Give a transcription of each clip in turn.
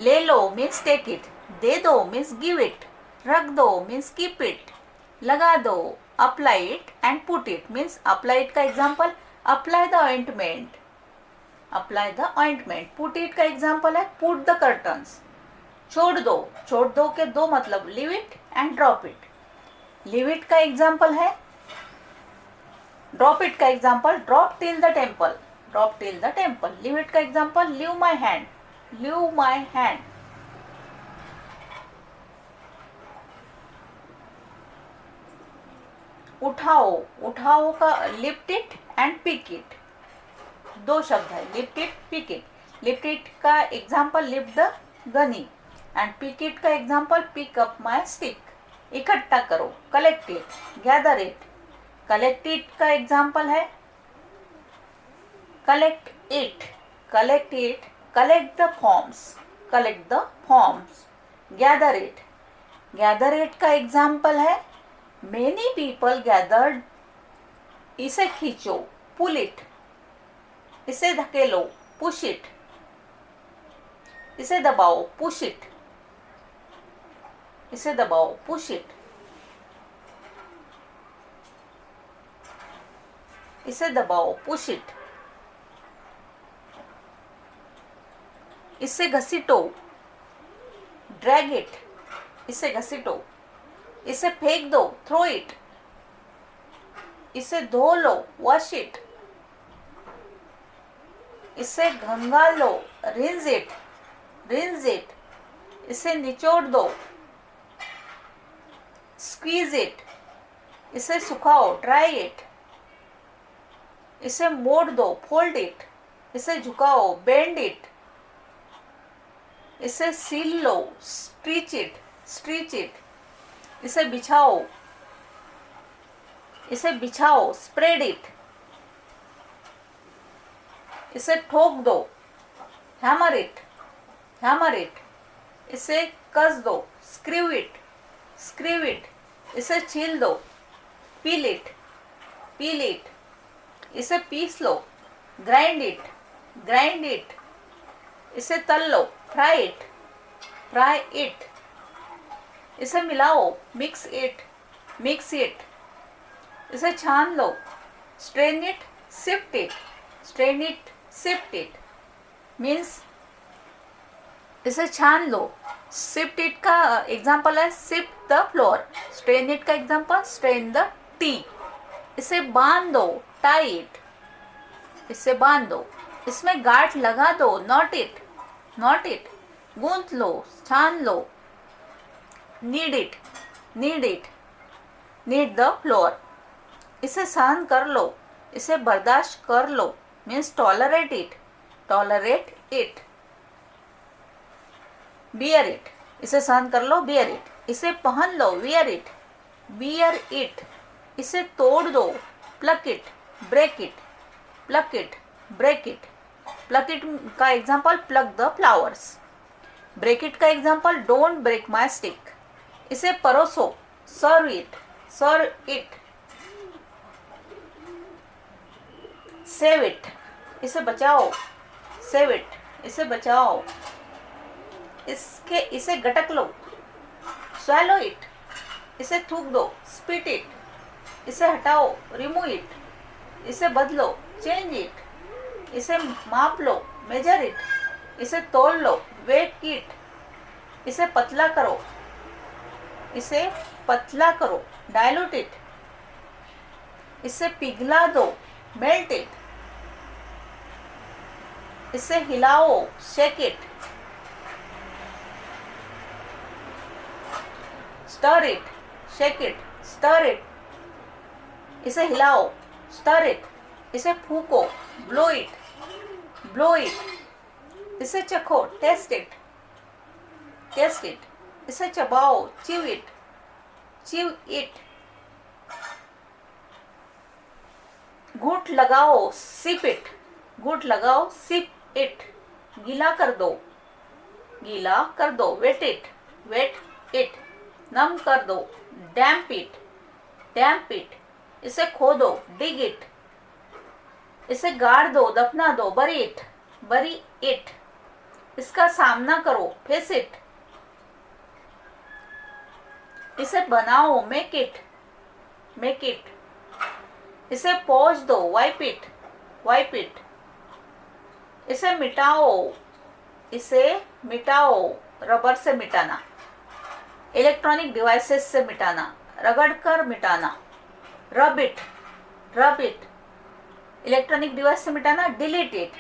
ले लो means take it, दे दो मीन्स गिव इट, रख दो मीन्स कीप इट, लगा दो apply it and put it means apply it का example apply the ointment, apply the ointment. Put it का एग्जाम्पल है पुट द कर्टन्स। छोड़ दो के दो मतलब leave it and drop it. Leave it का एग्जाम्पल है, ड्रॉप इट का example drop till the temple, drop till the temple. Leave it का example leave my hand, leave my hand. उठाओ, उठाओ का lift it and pick it, दो शब्द है lift it pick it. Lift it का example lift the gunny and pick it का example pick up my stick. इकट्ठा करो collect it, gather it. Collect it का एग्जाम्पल है collect it, collect it, collect the forms, collect the forms. Gather it, gather it का example है many people gathered, इसे खींचो pull it, इसे धकेलो push it, इसे दबाओ पुश इट, इसे दबाओ पुश इट, इसे दबाओ पुश इट। इसे घसीटो ड्रैग इट, इसे घसीटो। इसे फेंक दो थ्रो इट, इसे धो लो वॉश इट, इसे घंगाल लो रिंस इट, रिंस इट। इसे निचोड़ दो स्क्वीज इट, इसे सुखाओ ड्राई इट, इसे मोड़ दो फोल्ड इट, इसे झुकाओ बेंड इट, इसे seal low stretch it, stretch it. इसे बिछाओ, इसे बिछाओ स्प्रेड इट, इसे ठोक दो हैमर इट, हैमर इट। इसे कस दो स्क्रू इट, स्क्रू इट। इसे छील दो पील इट, पील इट। इसे पीस लो ग्राइंड इट, ग्राइंड इट। इसे तल लो फ्राई इट, फ्राई इट। इसे मिलाओ मिक्स इट, मिक्स इट। इसे छान लो strain it sift it, strain it sift it. Means इसे छान लो। सिफ्ट इट का एग्जाम्पल है sift the flour, strain it का एग्जाम्पल स्ट्रेन द टी। इसे बांध दो टाई इट, इसे बांध दो। इसमें गांठ लगा दो नॉट इट, नॉट इट। गूंथ लो छान लो knead it, knead it, knead the flour. इसे सहन कर लो, इसे बर्दाश्त कर लो means tolerate it, tolerate it. Bear it, इसे सहन कर लो बियर इट। इसे पहन लो वियर इट, वियर इट। इसे तोड़ दो pluck it, break it, pluck it, break it. Pluck it का example pluck the flowers. Break it का example don't break my stick. इसे परोसो serve it, serve it. Save it, इसे बचाओ save it, इसे बचाओ। इसे गटक लो स्वैलो इट, इसे थूक दो स्पिट इट, इसे हटाओ रिमूव इट, इसे बदलो चेंज इट। इसे माप लो मेजर इट, इसे तोल लो वेट इट। इसे पतला करो, इसे पतला करो डायलूट इट। इसे पिघला दो मेल्ट इट, इसे हिलाओ shake it. Stir it, shake it, stir it. इसे हिलाओ स्टर इट। इसे फूको ब्लो इट, ब्लो इट। इसे चखो टेस्ट इट, टेस्ट इट। इसे चबाओ च्यू इट, च्यू इट। घूंट लगाओ सिप इट, घूंट लगाओ सिप इट। गीला कर दो, गीला कर दो वेट इट, वेट इट। नम कर दो डैम्प इट, डैम्प इट। इसे खोदो डिग इट, इसे गाड़ दो दफना दो बरी इट, बरी इट। इसका सामना करो, फेस इट। इसे बनाओ, मेक इट, मेक इट। इसे पोंछ दो, वाइप इट, वाइप इट। इसे मिटाओ, इसे मिटाओ, रबर से मिटाना, इलेक्ट्रॉनिक डिवाइसेस से मिटाना, रगड़कर मिटाना, rub it, rub it. Electronic device से मिटाना, डिलीट इट,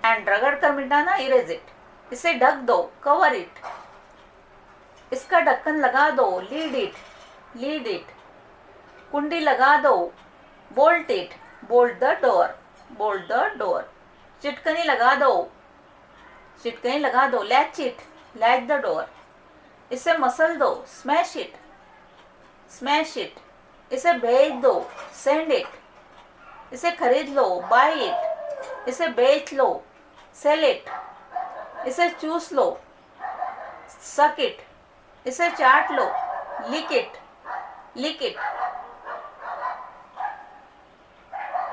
एंड रगड़कर मिटाना, इरेज इट। इसे ढक दो, कवर इट। इसका ढक्कन लगा दो, लीड इट, लीड इट। कुंडी लगा दो, bolt it, bolt the door, bolt the door. चिटकनी लगा दो, चिटकनी लगा दो, latch it, latch the door. इसे मसल दो, स्मैश इट, स्मैश इट। इसे भेज दो, सेंड इट। इसे खरीद लो, बाय इट। इसे बेच लो, सेल इट। इसे चूस लो, सक इट। इसे चाट लो, लिक इट, लिक इट।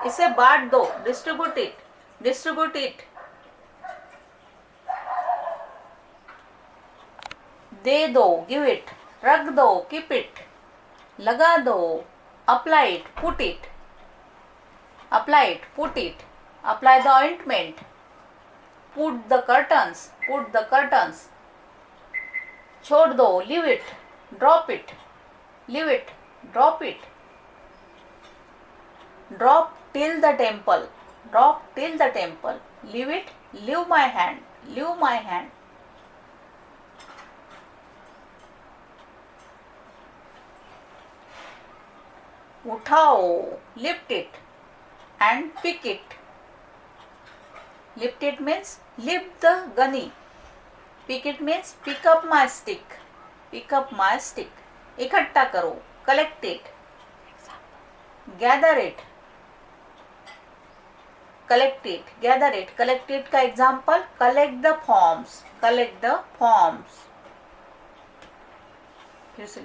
इसे बांट दो, डिस्ट्रीब्यूट इट, डिस्ट्रीब्यूट इट। दे दो, गिव इट, रख दो, कीप इट, लगा दो, apply it, put it, apply it, put it, apply the ointment, put the curtains, put the curtains. छोड़ दो, leave it, drop it, leave it, drop it. Drop till the temple, drop till the temple. Leave it, leave my hand, leave my hand. उठाओ, lift it and pick it. Lift it means lift the gunny, pick it means pick up my stick, pick up my stick. इकट्ठा करो, collect it, gather it, collect it, gather it. Collect it का example, collect the forms, collect the forms. फिर से